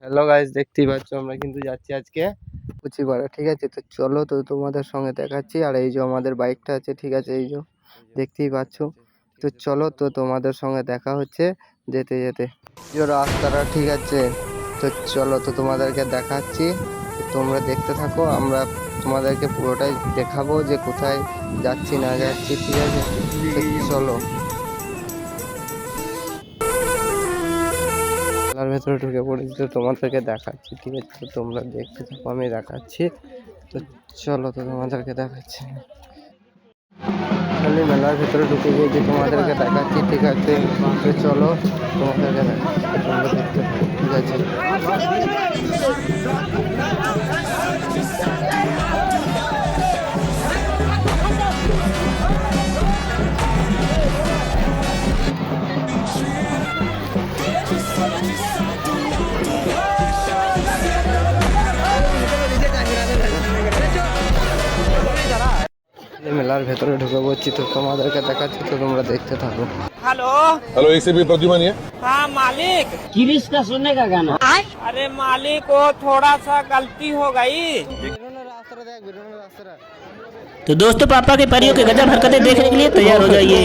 Hello guys, দেখতেই পাচ্ছ আমরা কিন্তু যাচ্ছি আজকে কুচিপাড়া। ঠিক আছে, তো চলো তো তোমাদের সঙ্গে দেখাচ্ছি। আর এই যে আমাদের বাইকটা আছে, ঠিক আছে, এই যে দেখতেই পাচ্ছ। তো চলো তো তোমাদের সঙ্গে দেখা হচ্ছে যেতে যেতে যে রাস্তাটা, ঠিক আছে। তো চলো তো তোমাদেরকে দেখাচ্ছি, তোমরা দেখতে থাকো। আমরা তোমাদেরকে পুরোটাই দেখাবো যে কোথায় যাচ্ছি না যাচ্ছি, ঠিক আছে। তো চলো মেলার ভেতরে ঢুকে পড়েছি, তো তোমাদেরকে দেখাচ্ছি, ঠিক আছে। তো তোমরা দেখতে থাকো, আমি দেখাচ্ছি। তো চলো তো তোমাদেরকে দেখাচ্ছি। আমি মেলার ভেতরে ঢুকে গিয়েছি, তোমাদেরকে দেখাচ্ছি, ঠিক আছে। তো চলো তোমাদেরকে দেখাচ্ছি, তোমরা দেখতে থাকো, ঠিক আছে। মেলার ভেতরে ঢুকে পড়ছি, তো তোমাদেরকে দেখাচ্ছি, তো তোমরা দেখতে থাকো। हेलो हेलो, एक से भी प्रद्युमन है। हाँ मालिक, किरिश का सुनने का गाना। अरे मालिक वो थोड़ा सा गलती हो गई। तो दोस्तों, पापा के परियों के गजब हरकतें देखने के लिए तैयार हो जाइए।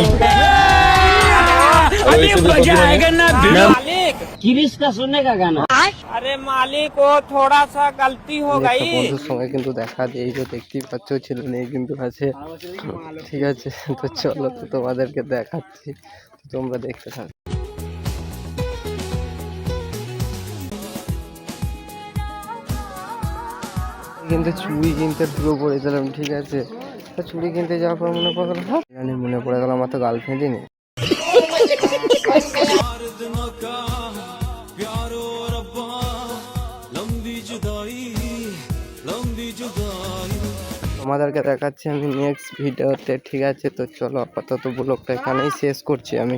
अभी मजा आएगा ना मालिक, किरिश का सुनने का गाना। अरे मालिक वो थोड़ा सा गलती हो गई। বন্ধুর সঙ্গে কিন্তু দেখা দিয়ে, এই যে দেখতেই পাচ্ছ, ছিল নেই কিন্তু আছে, ঠিক আছে। তো চলো তো তোমাদেরকে দেখাচ্ছি, তো তোমরা দেখতে থাকো। কিন্তু চুড়ি কিনতে ঢুকে পড়েছিলাম, ঠিক আছে। তো চুড়ি কিনতে যাওয়ার পর মনে পড়ে গেল, মনে পড়ে গেল আমার তো গার্লফ্রেন্ডই নেই। তোমাদেরকে দেখাচ্ছি আমি নেক্সট ভিডিওতে, ঠিক আছে। তো চলো আপাতত ব্লগটা এখানেই শেষ করছি আমি।